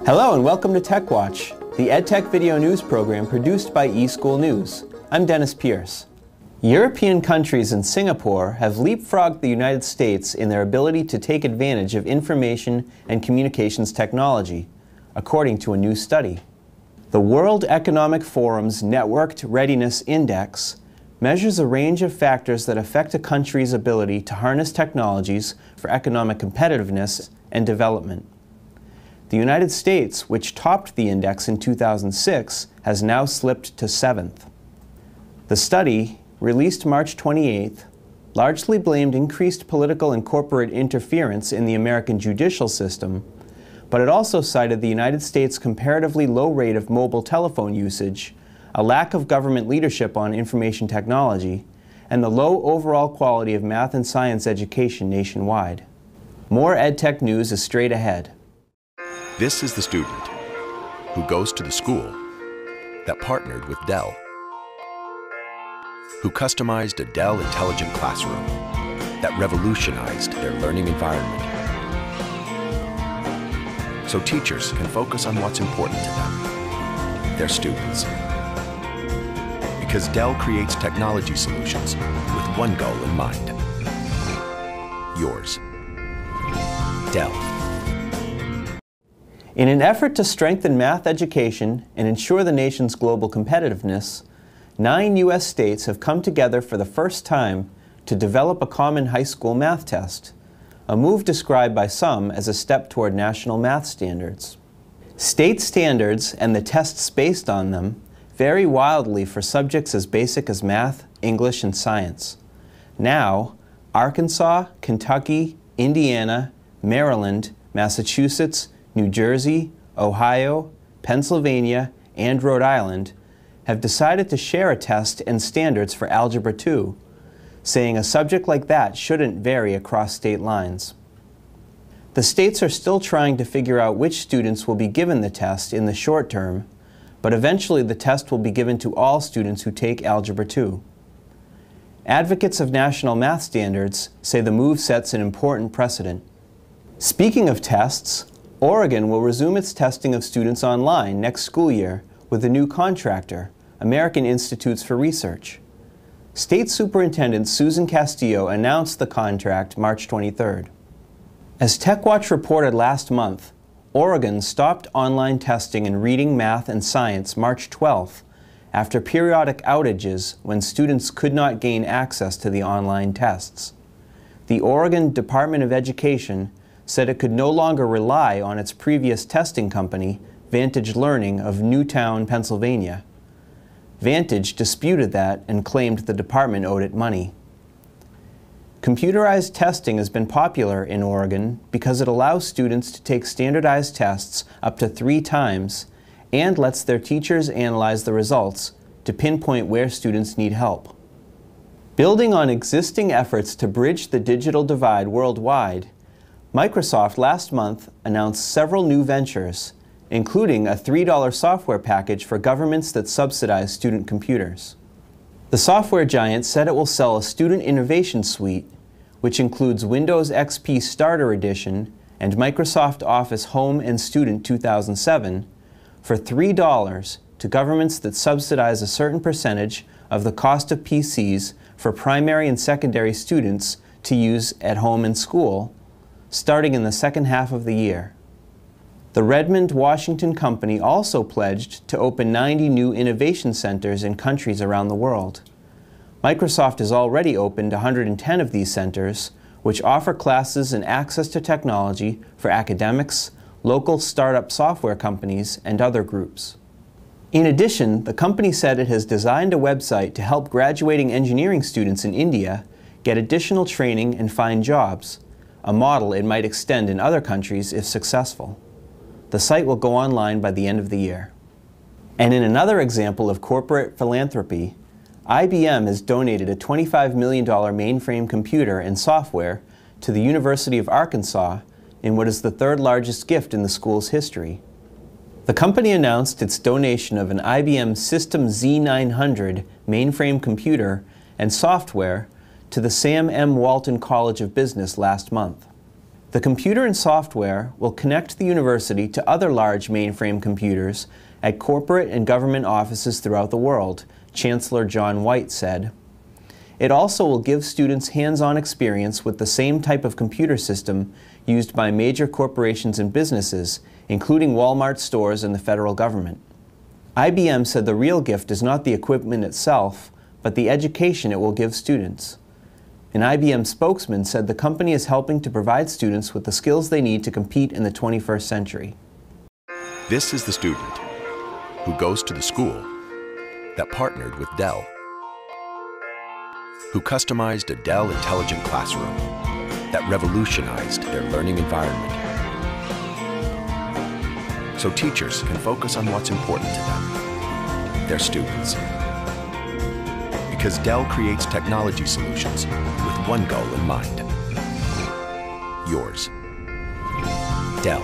Hello and welcome to TechWatch, the EdTech video news program produced by eSchool News. I'm Dennis Pierce. European countries and Singapore have leapfrogged the United States in their ability to take advantage of information and communications technology, according to a new study. The World Economic Forum's Networked Readiness Index measures a range of factors that affect a country's ability to harness technologies for economic competitiveness and development. The United States, which topped the index in 2006, has now slipped to 7th. The study, released March 28th, largely blamed increased political and corporate interference in the American judicial system, but it also cited the United States' comparatively low rate of mobile telephone usage, a lack of government leadership on information technology, and the low overall quality of math and science education nationwide. More EdTech news is straight ahead. This is the student who goes to the school that partnered with Dell, who customized a Dell Intelligent Classroom that revolutionized their learning environment, so teachers can focus on what's important to them, their students. Because Dell creates technology solutions with one goal in mind: yours. Dell. In an effort to strengthen math education and ensure the nation's global competitiveness, 9 U.S. states have come together for the first time to develop a common high school math test, a move described by some as a step toward national math standards. State standards and the tests based on them vary wildly for subjects as basic as math, English, and science. Now, Arkansas, Kentucky, Indiana, Maryland, Massachusetts, New Jersey, Ohio, Pennsylvania, and Rhode Island have decided to share a test and standards for Algebra 2, saying a subject like that shouldn't vary across state lines. The states are still trying to figure out which students will be given the test in the short term, but eventually the test will be given to all students who take Algebra 2. Advocates of national math standards say the move sets an important precedent. Speaking of tests, Oregon will resume its testing of students online next school year with a new contractor, American Institutes for Research. State Superintendent Susan Castillo announced the contract March 23rd. As TechWatch reported last month, Oregon stopped online testing in reading, math, and science March 12th after periodic outages when students could not gain access to the online tests. The Oregon Department of Education said it could no longer rely on its previous testing company, Vantage Learning of Newtown, Pennsylvania. Vantage disputed that and claimed the department owed it money. Computerized testing has been popular in Oregon because it allows students to take standardized tests up to 3 times and lets their teachers analyze the results to pinpoint where students need help. Building on existing efforts to bridge the digital divide worldwide, Microsoft last month announced several new ventures, including a $3 software package for governments that subsidize student computers. The software giant said it will sell a Student Innovation Suite, which includes Windows XP Starter Edition and Microsoft Office Home and Student 2007, for $3 to governments that subsidize a certain percentage of the cost of PCs for primary and secondary students to use at home and school, starting in the second half of the year. The Redmond, Washington company also pledged to open 90 new innovation centers in countries around the world. Microsoft has already opened 110 of these centers, which offer classes and access to technology for academics, local startup software companies, and other groups. In addition, the company said it has designed a website to help graduating engineering students in India get additional training and find jobs, a model it might extend in other countries if successful. The site will go online by the end of the year. And in another example of corporate philanthropy, IBM has donated a $25 million mainframe computer and software to the University of Arkansas in what is the 3rd largest gift in the school's history. The company announced its donation of an IBM System Z900 mainframe computer and software to the Sam M. Walton College of Business last month. The computer and software will connect the university to other large mainframe computers at corporate and government offices throughout the world, Chancellor John White said. It also will give students hands-on experience with the same type of computer system used by major corporations and businesses, including Walmart stores and the federal government. IBM said the real gift is not the equipment itself, but the education it will give students. An IBM spokesman said the company is helping to provide students with the skills they need to compete in the 21st century. This is the student who goes to the school that partnered with Dell, who customized a Dell Intelligent Classroom that revolutionized their learning environment, so teachers can focus on what's important to them, their students. Because Dell creates technology solutions with one goal in mind. Yours. Dell.